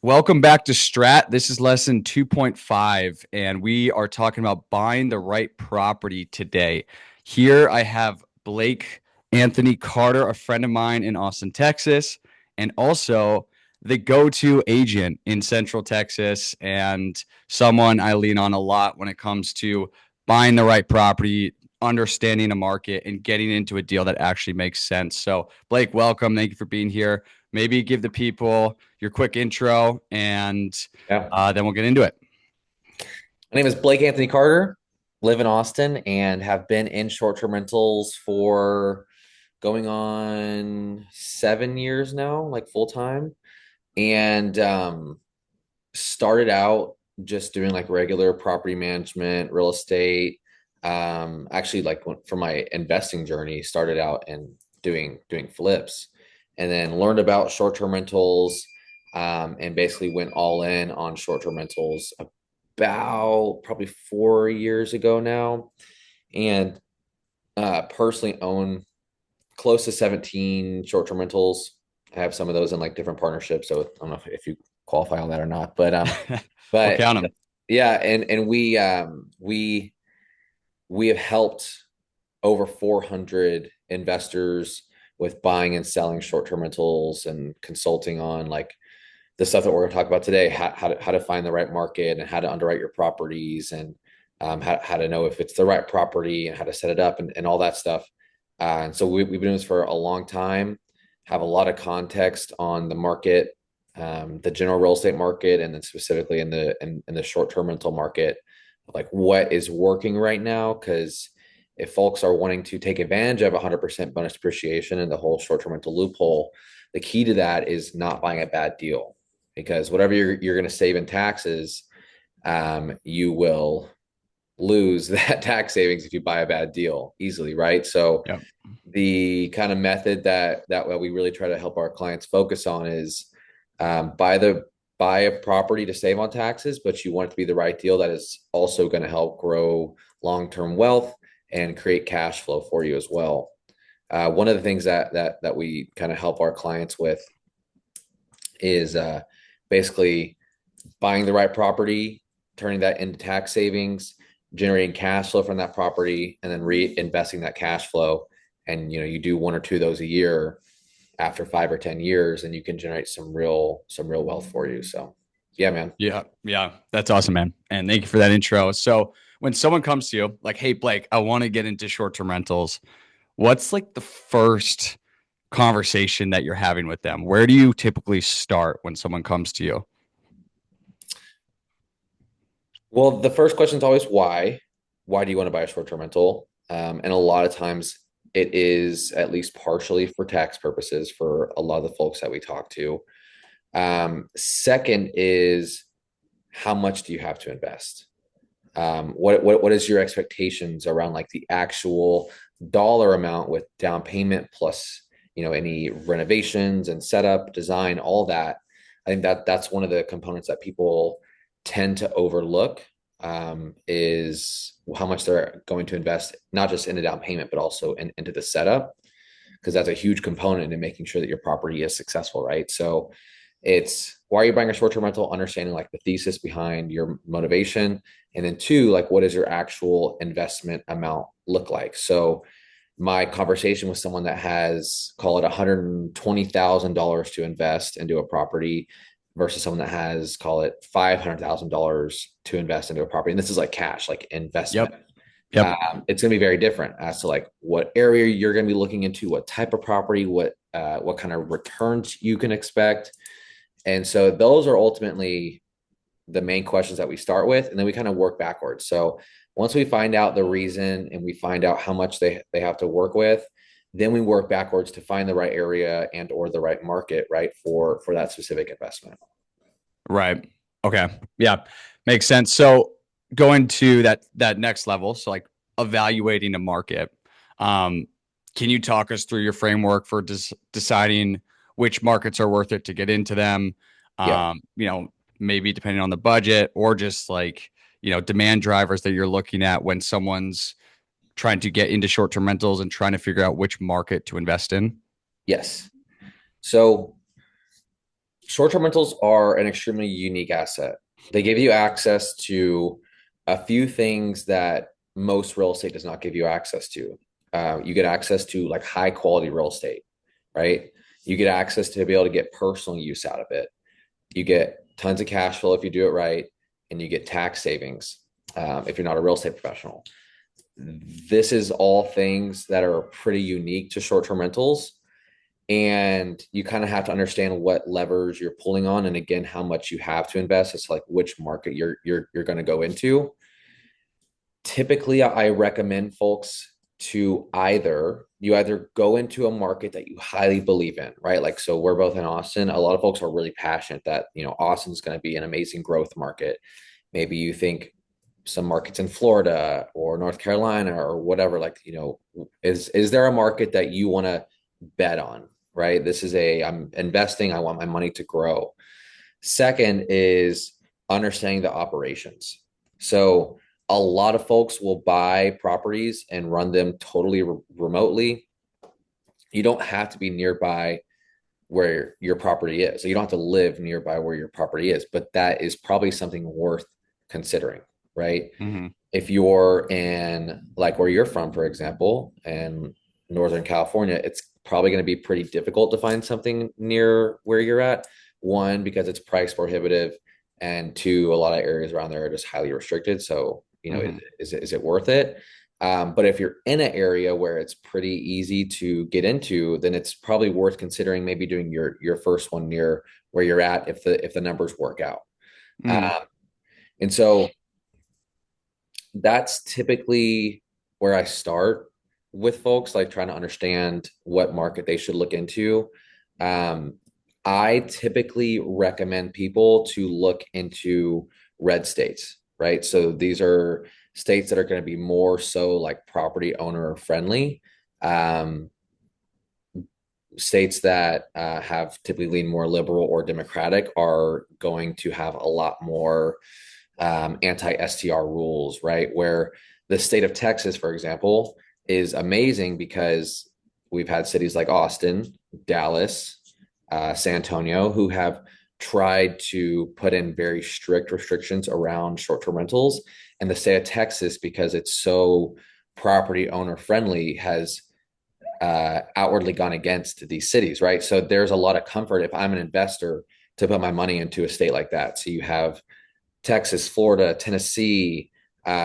Welcome back to Strat. This is lesson 2.5, and we are talking about buying the right property today. Here I have Blake Anthony Carter, a friend of mine in Austin, Texas, and also the go-to agent in Central Texas and someone I lean on a lot when it comes to buying the right property, understanding a market, and getting into a deal that actually makes sense. So, Blake, welcome. Thank you for being here. Maybe give the people your quick intro and Yeah. then we'll get into it. My name is Blake Anthony Carter, live in Austin, and have been in short-term rentals for going on 7 years now, like full time. And started out just doing like regular property management, real estate. Actually, like for my investing journey, started out and doing flips, and then learned about short-term rentals, and basically went all in on short-term rentals about probably 4 years ago now, and personally own close to 17 short-term rentals. I have some of those in like different partnerships, so I don't know if you qualify on that or not, We'll but count them. yeah, and we have helped over 400 investors with buying and selling short-term rentals and consulting on like the stuff that we're going to talk about today, how to find the right market and how to underwrite your properties, and how to know if it's the right property and how to set it up, and all that stuff. And so we've been doing this for a long time, have a lot of context on the market, the general real estate market, and then specifically in the short-term rental market, like what is working right now. Because if folks are wanting to take advantage of 100% bonus depreciation and the whole short-term rental loophole, the key to that is not buying a bad deal, because whatever you're going to save in taxes, you will lose that tax savings if you buy a bad deal easily, right? So Yep. the kind of method that we really try to help our clients focus on is, buy a property to save on taxes, but you want it to be the right deal that is also going to help grow long-term wealth and create cash flow for you as well. One of the things that we kind of help our clients with is basically buying the right property, turning that into tax savings, generating cash flow from that property, and then reinvesting that cash flow. And you do one or two of those a year after 5 or 10 years, and you can generate some real wealth for you. So yeah, man. Yeah. Yeah. That's awesome, man. And thank you for that intro. So when someone comes to you like, hey, Blake, I want to get into short-term rentals, what's like the first conversation that you're having with them? Where do you typically start when someone comes to you? Well, the first question is always why. Why do you want to buy a short-term rental? And a lot of times it is at least partially for tax purposes for a lot of the folks that we talk to. Second is, how much do you have to invest? What is your expectations around like the actual dollar amount with down payment plus any renovations and setup, design, all that. I think that's one of the components that people tend to overlook, is how much they're going to invest, not just in the down payment, but also into the setup, because that's a huge component in making sure that your property is successful, right? So it's, why are you buying a short-term rental? Understanding like the thesis behind your motivation, and then two, like what does your actual investment amount look like? So my conversation with someone that has, call it $120,000 to invest into a property versus someone that has, call it $500,000 to invest into a property, and this is like cash, like investment. Yep. Yep. It's going to be very different as to like what area you're going to be looking into, what type of property, what kind of returns you can expect. And so those are ultimately the main questions that we start with, and then we kind of work backwards. So once we find out the reason and we find out how much they have to work with, then we work backwards to find the right area and or the right market, right, for that specific investment. Right. Okay. Yeah. Makes sense. So going to that next level, so like evaluating the market. Um, can you talk us through your framework for deciding which markets are worth it to get into them? Yeah. Maybe depending on the budget or just like, demand drivers that you're looking at when someone's trying to get into short-term rentals and trying to figure out which market to invest in. Yes. So Short-term rentals are an extremely unique asset. They give you access to a few things that most real estate does not give you access to. You get access to like high quality real estate, right? You get access to be able to get personal use out of it. You get tons of cash flow if you do it right, and you get tax savings if you're not a real estate professional. This is all things that are pretty unique to short-term rentals, and you kind of have to understand what levers you're pulling on, and again how much you have to invest. It's like which market you're going to go into. Typically I recommend folks to either go into a market that you highly believe in, right? Like, so we're both in Austin. A lot of folks are really passionate that, Austin's going to be an amazing growth market. Maybe you think some markets in Florida or North Carolina or whatever, like, is there a market that you want to bet on, right? I'm investing, I want my money to grow. Second is understanding the operations. So a lot of folks will buy properties and run them totally remotely. You don't have to be nearby where your property is. So you don't have to live nearby where your property is, but that is probably something worth considering, right? Hmm. If you're in like where you're from, for example, in Northern California, it's probably going to be pretty difficult to find something near where you're at. One, because it's price prohibitive, and two, a lot of areas around there are just highly restricted. So, Hmm. is it worth it? But if you're in an area where it's pretty easy to get into, then it's probably worth considering maybe doing your first one near where you're at if the numbers work out. Hmm. Um, and so that's typically where I start with folks, like trying to understand what market they should look into. Um, I typically recommend people to look into red states, right? So these are states that are going to be more so like property owner friendly. Um, States that have typically lean more liberal or democratic are going to have a lot more anti STR rules, right? Where the state of Texas, for example, is amazing because we've had cities like Austin, Dallas, San Antonio, who have tried to put in very strict restrictions around short term rentals. And the state of Texas, because it's so property owner friendly, has outwardly gone against these cities, right? So there's a lot of comfort if I'm an investor to put my money into a state like that. So you have Texas, Florida, Tennessee,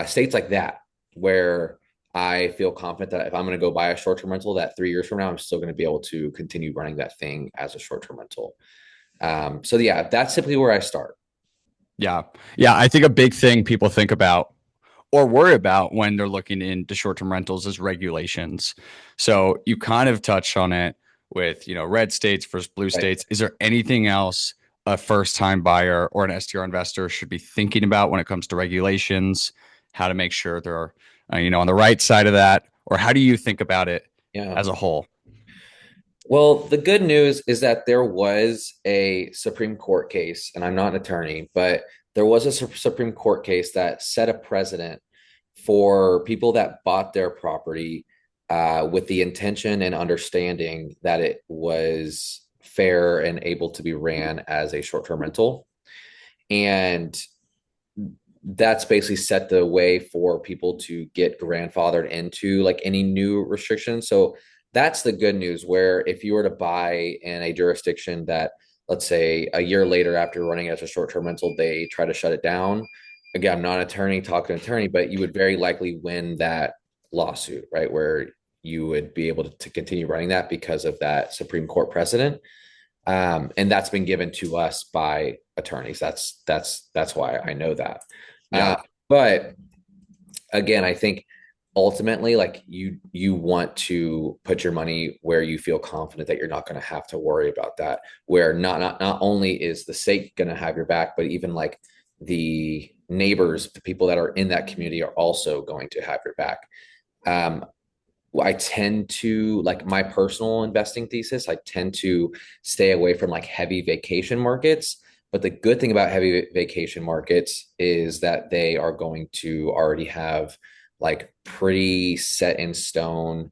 states like that, where I feel confident that if I'm going to go buy a short term rental, that 3 years from now, I'm still going to be able to continue running that thing as a short term rental. So yeah, that's typically where I start. Yeah. Yeah. I think a big thing people think about or worry about when they're looking into short-term rentals is regulations. So you kind of touched on it with, red states versus blue Right. states. Is there anything else a first-time buyer or an STR investor should be thinking about when it comes to regulations? How to make sure they're, on the right side of that, or how do you think about it Yeah. as a whole? Well, the good news is that there was a Supreme Court case, and I'm not an attorney, but there was a Supreme Court case that set a precedent for people that bought their property with the intention and understanding that it was fair and able to be ran as a short-term rental. And that's basically set the way for people to get grandfathered into like any new restrictions. So that's the good news. Where if you were to buy in a jurisdiction that, let's say, a year later after running as a short-term rental, they try to shut it down. Again, I'm not an attorney, talking to an attorney, but you would very likely win that lawsuit, right? Where you would be able to continue running that because of that Supreme Court precedent. And that's been given to us by attorneys. That's why I know that. Uh, Yeah. but again, I think ultimately, like you want to put your money where you feel confident that you're not going to have to worry about that. Where not only is the state going to have your back, but even like the neighbors, the people that are in that community are also going to have your back. Um, I tend to like my personal investing thesis. I tend to stay away from like heavy vacation markets. But the good thing about heavy vacation markets is that they are going to already have like pretty set in stone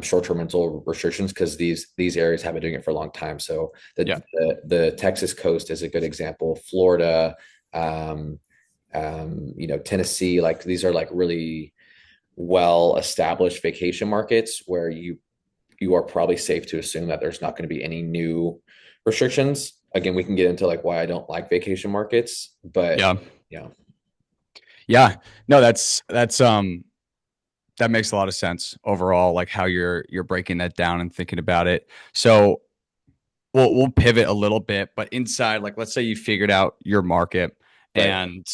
short-term rental restrictions because these areas have been doing it for a long time. So Yeah. the Texas coast is a good example. Florida, um, Tennessee, like these are like really well established vacation markets where you are probably safe to assume that there's not going to be any new restrictions. Again, we can get into like why I don't like vacation markets, but Yeah. yeah, Yeah. No, that makes a lot of sense overall, like how you're breaking that down and thinking about it. So we'll pivot a little bit, but inside, like let's say you figured out your market right. and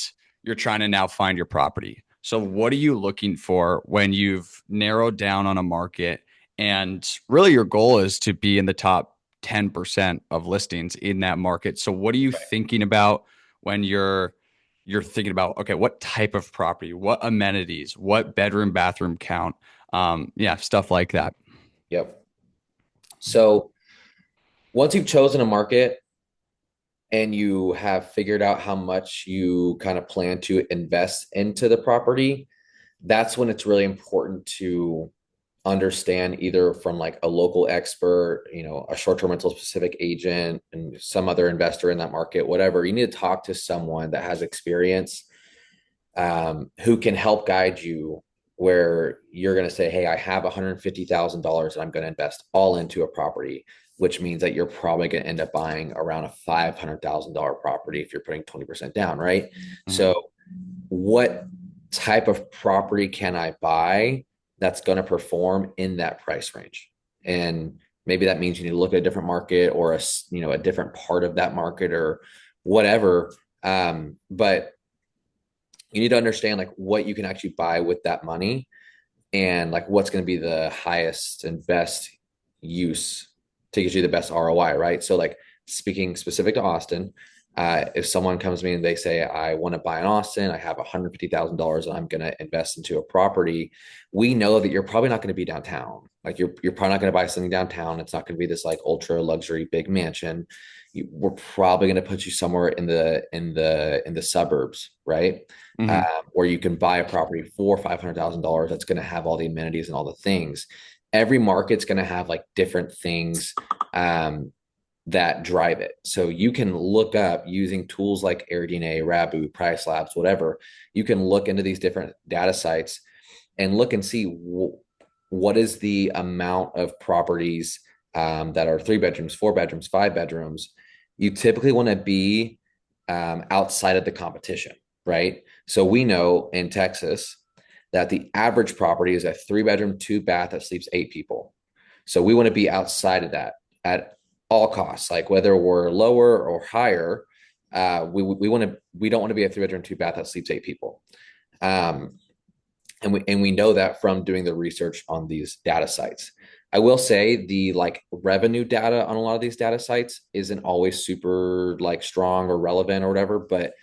you're trying to now find your property. So what are you looking for when you've narrowed down on a market and really your goal is to be in the top 10% of listings in that market. So what are you thinking about when you're thinking about okay, what type of property, what amenities, what bedroom, bathroom count, yeah, stuff like that. Yep. So once you've chosen a market and you have figured out how much you kind of plan to invest into the property, that's when it's really important to understand either from like a local expert, a short-term rental specific agent and some other investor in that market, whatever. You need to talk to someone that has experience, who can help guide you where you're going to say, hey, I have $150,000 and I'm going to invest all into a property, which means that you're probably going to end up buying around a $500,000 property if you're putting 20% down, right? Mhm. So, what type of property can I buy that's going to perform in that price range? And maybe that means you need to look at a different market or a different part of that market or whatever. But you need to understand like what you can actually buy with that money and like what's going to be the highest and best use to get you the best ROI, right? So like speaking specific to Austin, if someone comes to me and they say, I want to buy in Austin, I have $150,000 and I'm going to invest into a property, we know that you're probably not going to be downtown. Like you're probably not going to buy something downtown. It's not going to be this like ultra luxury big mansion. We're probably going to put you somewhere in the suburbs, right? Mhm. Where you can buy a property for $500,000 that's going to have all the amenities and all the things. Every market's going to have like different things, that drive it. So you can look up using tools like AirDNA, Rabu, Price Labs, whatever. You can look into these different data sites and look and see what is the amount of properties, that are 3 bedrooms, 4 bedrooms, 5 bedrooms. You typically want to be, outside of the competition, right? So we know in Texas that the average property is a 3 bedroom, 2 bath that sleeps 8 people. So we want to be outside of that at all costs, like whether we're lower or higher. We don't want to be a 3 bedroom, 2 bath that sleeps 8 people. Um, and we know that from doing the research on these data sites. I will say the like revenue data on a lot of these data sites isn't always super like strong or relevant or whatever, but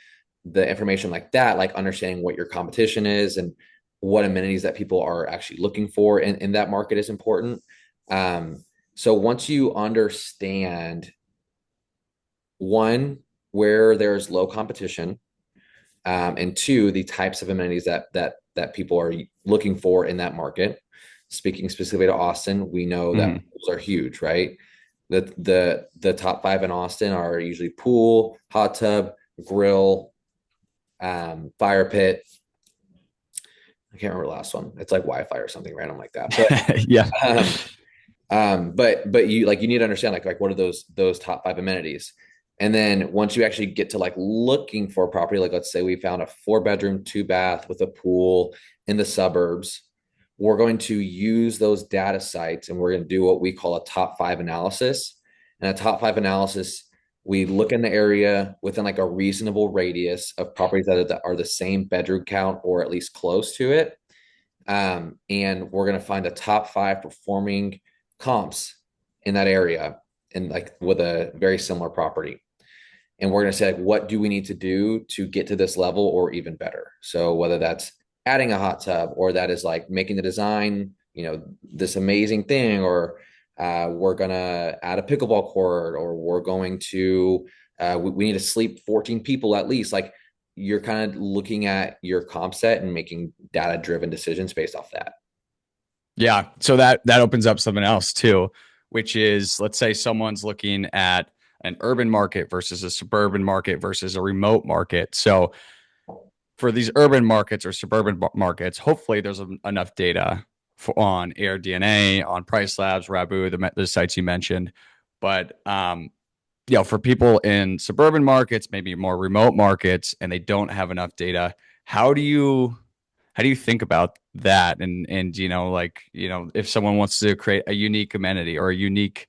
the information like that, like understanding what your competition is and what amenities that people are actually looking for in that market is important. Um, so once you understand one, where there's low competition, and two, the types of amenities that people are looking for in that market. Speaking specifically to Austin, we know that Mhm. pools are huge, right? The top five in Austin are usually pool, hot tub, grill, fire pit. I can't remember the last one. It's like Wi-Fi or something random like that. But Yeah. um, but you need to understand like what are those top five amenities. And then once you actually get to like looking for a property, like let's say we found a 4 bedroom, 2 bath with a pool in the suburbs, we're going to use those data sites and we're going to do what we call a top five analysis. And a top five analysis, we look in the area within like a reasonable radius of properties that are the same bedroom count or at least close to it. And we're going to find the top five performing comps in that area and like with a very similar property. And we're going to say, like, what do we need to do to get to this level or even better? So whether that's adding a hot tub or that is like making the design, this amazing thing, or we're going to add a pickleball court, or we're going to, we need to sleep 14 people at least. Like you're kind of looking at your comp set and making data driven decisions based off that. Yeah. So that opens up something else too, which is, let's say someone's looking at an urban market versus a suburban market versus a remote market. So for these urban markets or suburban markets, hopefully there's enough data on AirDNA, on Price Labs, Rabu, the sites you mentioned. But for people in suburban markets, maybe more remote markets, and they don't have enough data, how do you how do you think about that? And if someone wants to create a unique amenity or a unique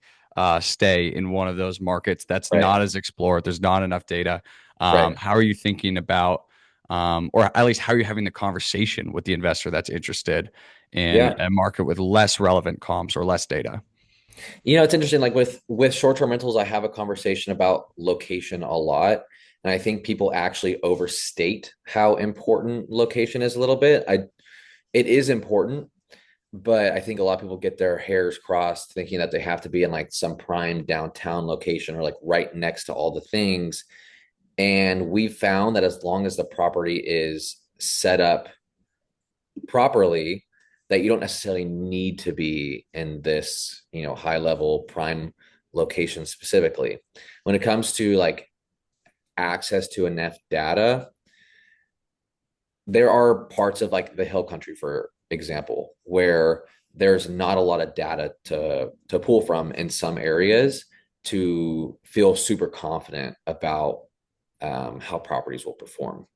stay in one of those markets that's Right. not as explored, there's not enough data. Right. How are you thinking about, or at least how are you having the conversation with the investor that's interested in Yeah. a market with less relevant comps or less data? It's interesting. Like with short-term rentals, I have a conversation about location a lot, and I think people actually overstate how important location is a little bit. It is important, but I think a lot of people get their hairs crossed thinking that they have to be in like some prime downtown location or like right next to all the things. And we've found that as long as the property is set up properly, that you don't necessarily need to be in this, high level prime location specifically. When it comes to like access to enough data, there are parts of like the hill country, for example, where there's not a lot of data to pull from in some areas to feel super confident about how properties will perform.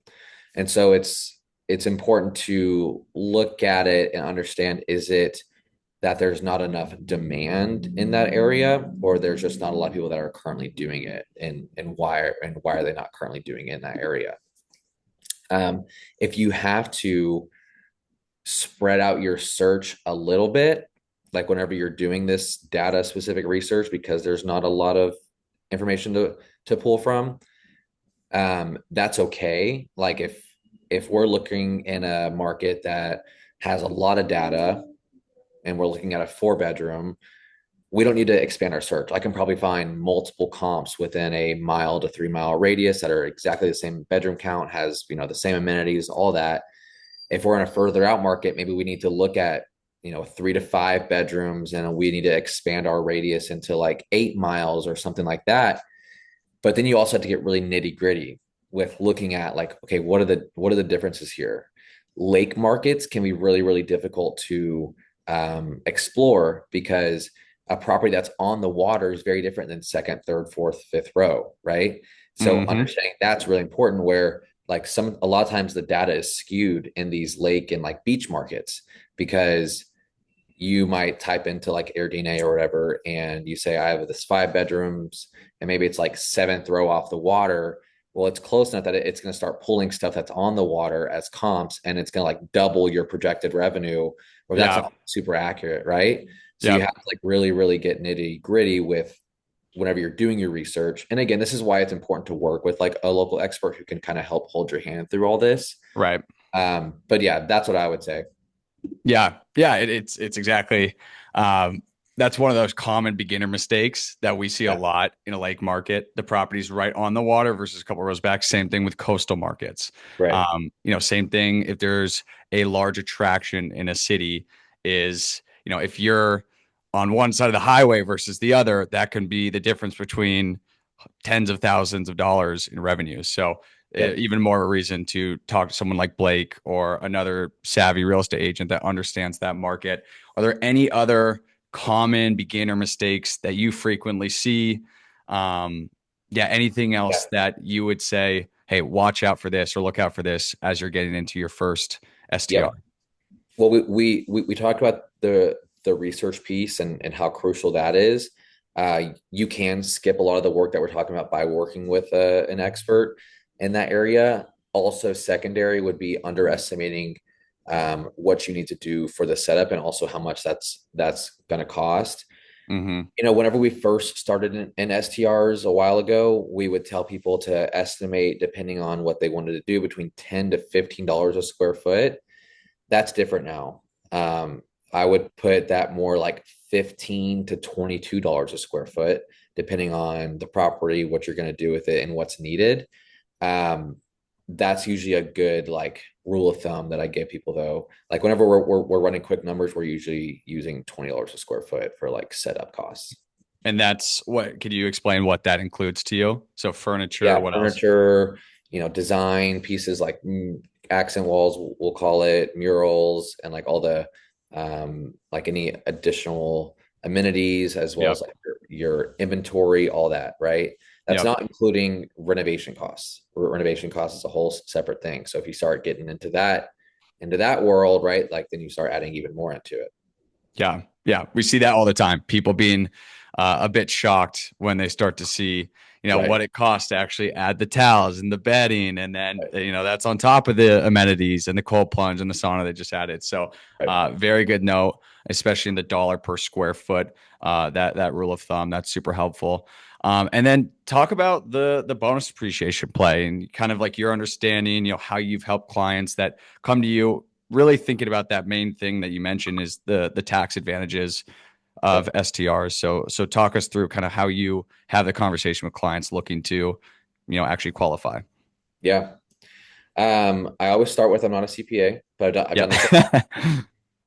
And so it's important to look at it and understand, is it that there's not enough demand in that area, or there's just not a lot of people that are currently doing it, and why are they not currently doing it in that area? If you have to spread out your search a little bit, like whenever you're doing this data specific research, because there's not a lot of information to pull from, that's okay. Like if we're looking in a market that has a lot of data and we're looking at a 4 bedroom, we don't need to expand our search. I can probably find multiple comps within a 1 to 3 mile radius that are exactly the same bedroom count, has the same amenities, all that. If we're in a further out market, maybe we need to look at 3 to 5 bedrooms, and we need to expand our radius into like 8 miles or something like that. But then you also have to get really nitty gritty with looking at like, okay, what are the differences here? Lake markets can be really, really difficult to explore, because a property that's on the water is very different than second, third, fourth, fifth row, right? So Hmm. understanding that's really important, where like a lot of times the data is skewed in these lake and like beach markets, because you might type into like AirDNA or whatever, and you say, I have this 5 bedrooms, and maybe it's like seventh row off the water. Well, it's close enough that it's going to start pulling stuff that's on the water as comps, and it's going to like double your projected revenue, or that's Yeah. not super accurate, right? So you Yeah. have to like really, really get nitty gritty with whenever you're doing your research. And again, this is why it's important to work with like a local expert who can kind of help hold your hand through all this. Right. But yeah, that's what I would say. Yeah, yeah, it's exactly. Um, that's one of those common beginner mistakes that we see a Yeah, lot in a lake market. The property's right on the water versus a couple rows back. Same thing with coastal markets. right. Same thing if there's a large attraction in a city, is, if you're on one side of the highway versus the other, that can be the difference between tens of thousands of dollars in revenue. So Yep. even more of a reason to talk to someone like Blake or another savvy real estate agent that understands that market. Are there any other common beginner mistakes that you frequently see? Anything Yeah. else that you would say, hey, watch out for this or look out for this as you're getting into your first STR? Yep. Well, we talked about the research piece and how crucial that is. You can skip a lot of the work that we're talking about by working with an expert in that area. Also, secondary would be underestimating what you need to do for the setup, and also how much that's going to cost. Mm-hmm. Whenever we first started in STRs a while ago, we would tell people to estimate, depending on what they wanted to do, between $10 to $15 a square foot. That's different now. I would put that more like $15 to $22 a square foot, depending on the property, what you're going to do with it, and what's needed. Um, that's usually a good like rule of thumb that I give people though. Like whenever we're running quick numbers, we're usually using $20 a square foot for like setup costs. And that's what, could you explain what that includes to you? So furniture, Yeah, what else? furniture, design pieces like accent walls, we'll call it murals, and like all the like any additional amenities as well as Yep. like your inventory, all that, right? That's Yep. not including renovation costs. Renovation costs is a whole separate thing. So if you start getting into that world, right, like then you start adding even more into it. Yeah. Yeah. We see that all the time. People being a bit shocked when they start to see, Right. what it costs to actually add the towels and the bedding. And then, Right. that's on top of the amenities and the cold plunge and the sauna they just added. So, Right. very good note, especially in the dollar per square foot. That rule of thumb, that's super helpful. And then talk about the bonus depreciation play and kind of like your understanding, how you've helped clients that come to you really thinking about that main thing that you mentioned is the tax advantages of Yep. STRs. So talk us through kind of how you have the conversation with clients looking to, actually qualify. Yeah. I always start with I'm not a CPA, but I've Yeah. done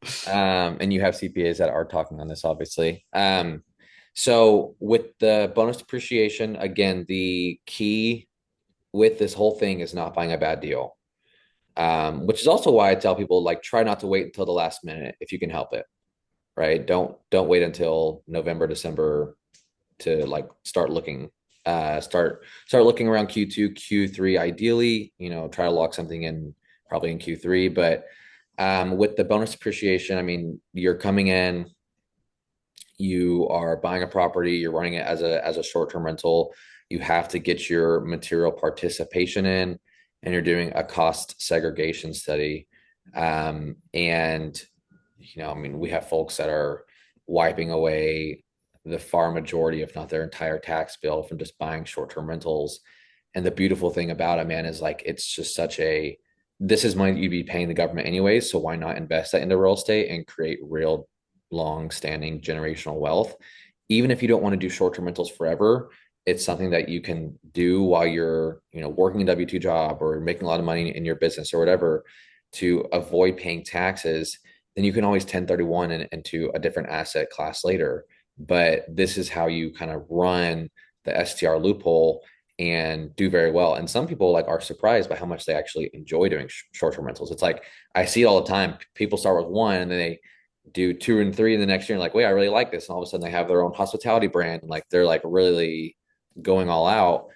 this. And you have CPAs that are talking on this, obviously. So with the bonus depreciation, again, the key with this whole thing is not buying a bad deal. Which is also why I tell people like try not to wait until the last minute if you can help it, right? Don't wait until November, December to like start looking. Start looking around Q2, Q3, ideally, try to lock something in probably in Q3. But with the bonus depreciation, I mean, you're coming in, you are buying a property, you're running it as a short-term rental, you have to get your material participation in, and you're doing a cost segregation study. And I mean, we have folks that are wiping away the far majority, if not their entire tax bill, from just buying short-term rentals. And the beautiful thing about it, man, is like it's just such a this is money you'd be paying the government anyways, so why not invest that into real estate and create real long-standing generational wealth? Even if you don't want to do short-term rentals forever, it's something that you can do while you're, working a W-2 job or making a lot of money in your business or whatever to avoid paying taxes. Then you can always 1031 into a different asset class later. But this is how you kind of run the STR loophole and do very well. And some people like are surprised by how much they actually enjoy doing short-term rentals. It's like I see it all the time. People start with one and then they do two and three in the next year and like, wait, I really like this. And all of a sudden they have their own hospitality brand and like they're like really going all out.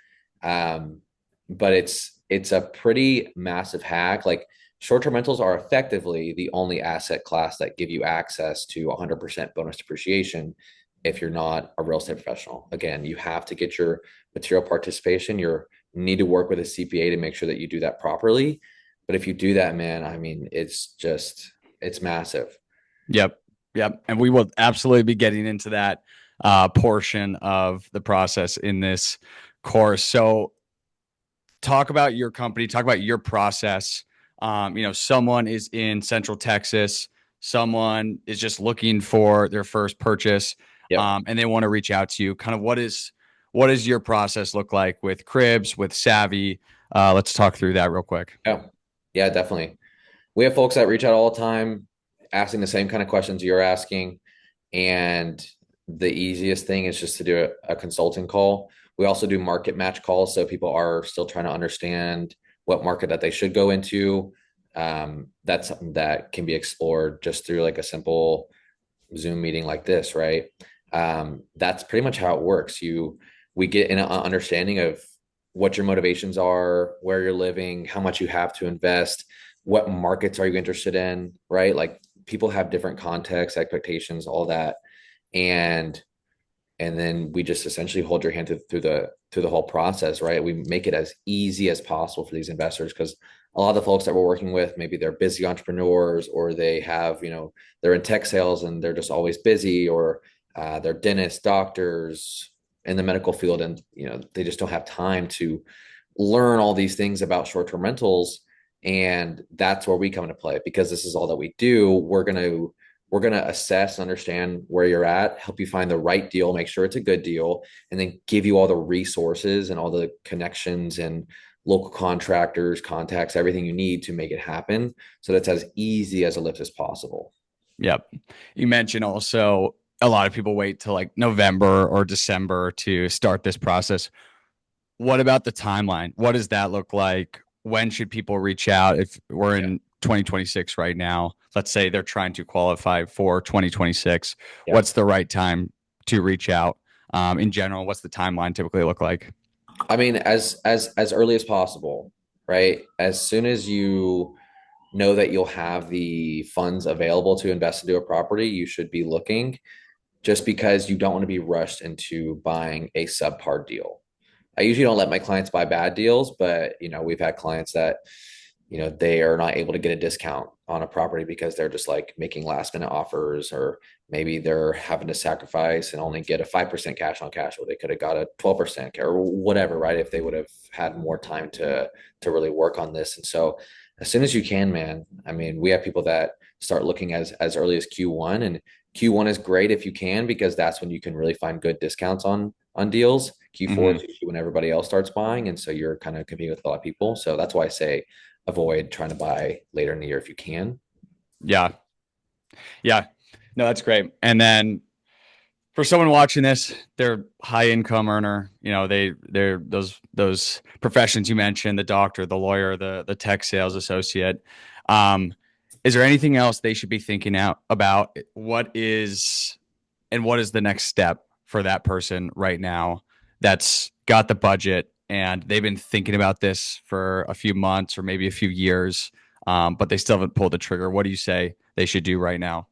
Um, but it's a pretty massive hack. Like short-term rentals are effectively the only asset class that give you access to 100% bonus depreciation if you're not a real estate professional. Again, you have to get your material participation. You need to work with a CPA to make sure that you do that properly. But if you do that, man, I mean, it's massive. Yep. Yep. And we will absolutely be getting into that portion of the process in this course. So talk about your company, talk about your process. Someone is in Central Texas, someone is just looking for their first purchase, Yep. and they want to reach out to you. Kind of what does your process look like with Cribs, with Savvy? Let's talk through that real quick. Yeah. Yeah, definitely. We have folks that reach out all the time asking the same kind of questions you're asking. And the easiest thing is just to do a consulting call. We also do market match calls. So people are still trying to understand what market that they should go into. That's something that can be explored just through like a simple Zoom meeting like this, right? That's pretty much how it works. We get an understanding of what your motivations are, where you're living, how much you have to invest, what markets are you interested in, right? Like people have different contexts, expectations, all that. And then we just essentially hold your hand through the whole process, right? We make it as easy as possible for these investors because a lot of the folks that we're working with, maybe they're busy entrepreneurs or they have, they're in tech sales and they're just always busy, or they're dentists, doctors in the medical field, and they just don't have time to learn all these things about short-term rentals. And that's where we come into play because this is all that we do. We're going to assess, understand where you're at, help you find the right deal, make sure it's a good deal, and then give you all the resources and all the connections and local contractors, contacts, everything you need to make it happen. So that's as easy as a lift as possible. Yep. You mentioned also a lot of people wait till like November or December to start this process. What about the timeline? What does that look like? When should people reach out if we're Yeah. in 2026 right now? Let's say they're trying to qualify for 2026. Yeah. What's the right time to reach out? In general, what's the timeline typically look like? I mean, as early as possible, right? As soon as you know that you'll have the funds available to invest into a property, you should be looking, just because you don't want to be rushed into buying a subpar deal. I usually don't let my clients buy bad deals, but we've had clients that they are not able to get a discount on a property because they're just like making last minute offers, or maybe they're having to sacrifice and only get a 5% cash on cash, or they could have got a 12% or whatever, right? If they would have had more time to really work on this. And so as soon as you can, man, I mean, we have people that start looking as early as Q1, and Q1 is great if you can, because that's when you can really find good discounts on deals. Q4 Hmm. is usually when everybody else starts buying, and so you're kind of competing with a lot of people. So that's why I say avoid trying to buy later in the year if you can. Yeah. Yeah. No, that's great. And then for someone watching this, they're high income earner. They're those professions you mentioned, the doctor, the lawyer, the tech sales associate. Um, is there anything else they should be thinking out about? What is the next step for that person right now that's got the budget and they've been thinking about this for a few months or maybe a few years, but they still haven't pulled the trigger? What do you say they should do right now?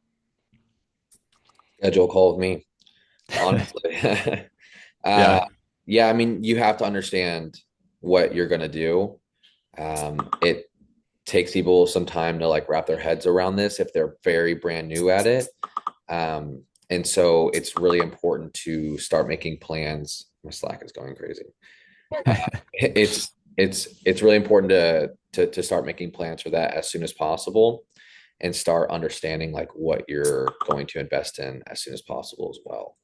Schedule a call with me, honestly. uh, Yeah. yeah, I mean, you have to understand what you're going to do. It takes people some time to like wrap their heads around this if they're very brand new at it. And so it's really important to start making plans. My Slack is going crazy. Uh, it's really important to start making plans for that as soon as possible, and start understanding like what you're going to invest in as soon as possible as well.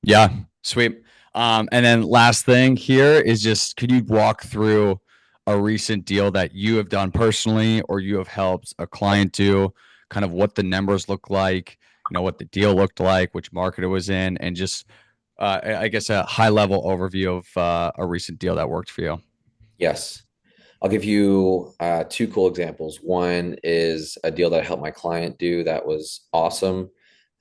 Yeah, sweet. And then last thing here is just could you walk through a recent deal that you have done personally or you have helped a client do, kind of what the numbers look like, what the deal looked like, which market it was in, and just I guess a high level overview of a recent deal that worked for you. Yes. I'll give you two cool examples. One is a deal that I helped my client do that was awesome.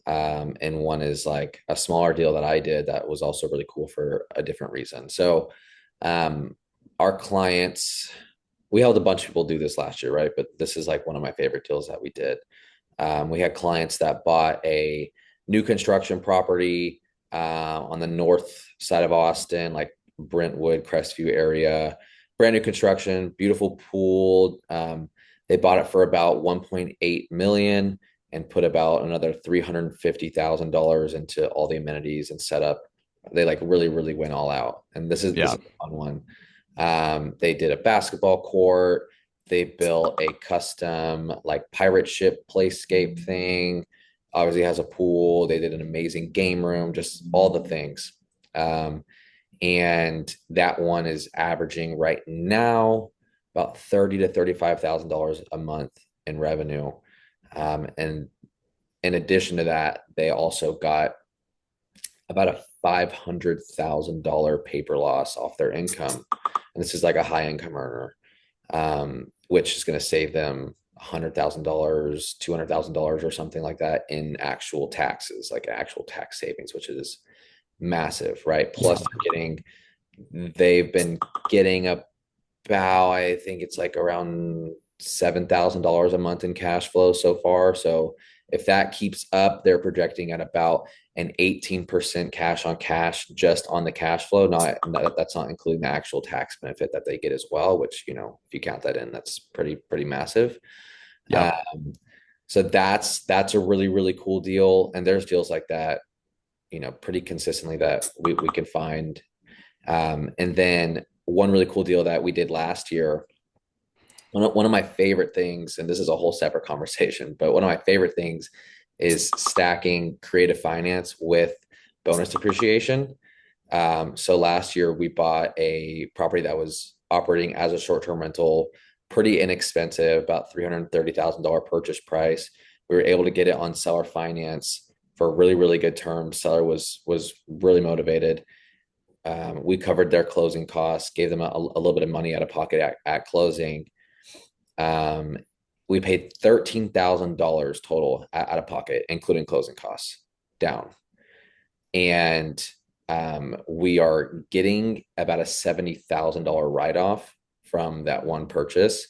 And one is like a smaller deal that I did that was also really cool for a different reason. So, um, our clients, we helped a bunch of people do this last year, right? But this is like one of my favorite deals that we did. We had clients that bought a new construction property on the north side of Austin, like Brentwood, Crestview area. Brand new construction, beautiful pool. They bought it for about 1.8 million and put about another $350,000 into all the amenities and setup. They like really, really went all out. And this Yeah. is a fun one. They did a basketball court. They built a custom like pirate ship playscape thing. Obviously has a pool. They did an amazing game room, just all the things. Um, and that one is averaging right now about $30,000 to $35,000 a month in revenue. And in addition to that, they also got about a $500,000 paper loss off their income. And this is like a high income earner, which is going to save them $100,000, $200,000 or something like that in actual taxes, like actual tax savings, which is massive, right? Plus, they've been getting about, I think it's like around $7,000 a month in cash flow so far. So if that keeps up, they're projecting at about an 18% cash on cash just on the cash flow. That's not including the actual tax benefit that they get as well, which, if you count that in, that's pretty massive. Yep. Um, so that's a really, really cool deal. And there's deals like that, pretty consistently that we can find. And then one really cool deal that we did last year, one of my favorite things, and this is a whole separate conversation, but one of my favorite things is stacking creative finance with bonus depreciation. So last year we bought a property that was operating as a short-term rental, pretty inexpensive, about $330,000 purchase price. We were able to get it on seller finance for really, really good terms. Seller was really motivated. We covered their closing costs, gave them a little bit of money out of pocket at closing. Um, we paid $13,000 total out of pocket, including closing costs down. And we are getting about a $70,000 write off from that one purchase.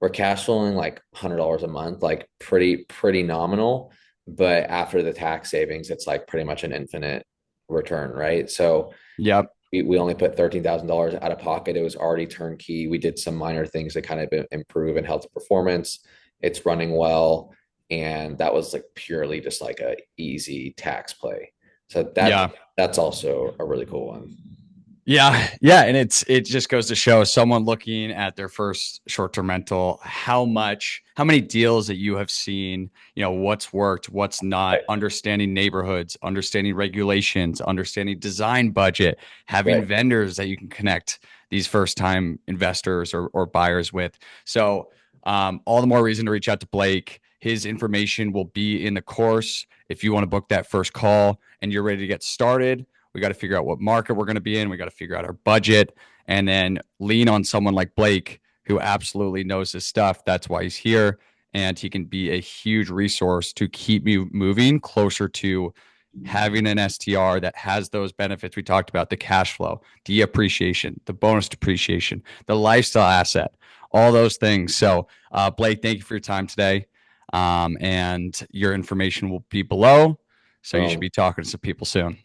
We're cash flowing like $100 a month, like pretty nominal. But after the tax savings, it's like pretty much an infinite return, right? So Yep. we only put $13,000 out of pocket. It was already turnkey. We did some minor things to kind of improve and help the performance. It's running well. And that was like purely just like a easy tax play. So Yeah. that's also a really cool one. Yeah, yeah, and it just goes to show someone looking at their first short-term rental how many deals that you have seen, what's worked, what's not, Right. understanding neighborhoods, understanding regulations, understanding design budget, having Right. vendors that you can connect these first-time investors or buyers with. So, all the more reason to reach out to Blake. His information will be in the course if you want to book that first call and you're ready to get started. We got to figure out what market we're going to be in. We got to figure out our budget and then lean on someone like Blake who absolutely knows his stuff. That's why he's here. And he can be a huge resource to keep you moving closer to having an STR that has those benefits we talked about, the cash flow, the appreciation, the bonus depreciation, the lifestyle asset, all those things. So, Blake, thank you for your time today. And your information will be below. So you should Boom. be talking to some people soon.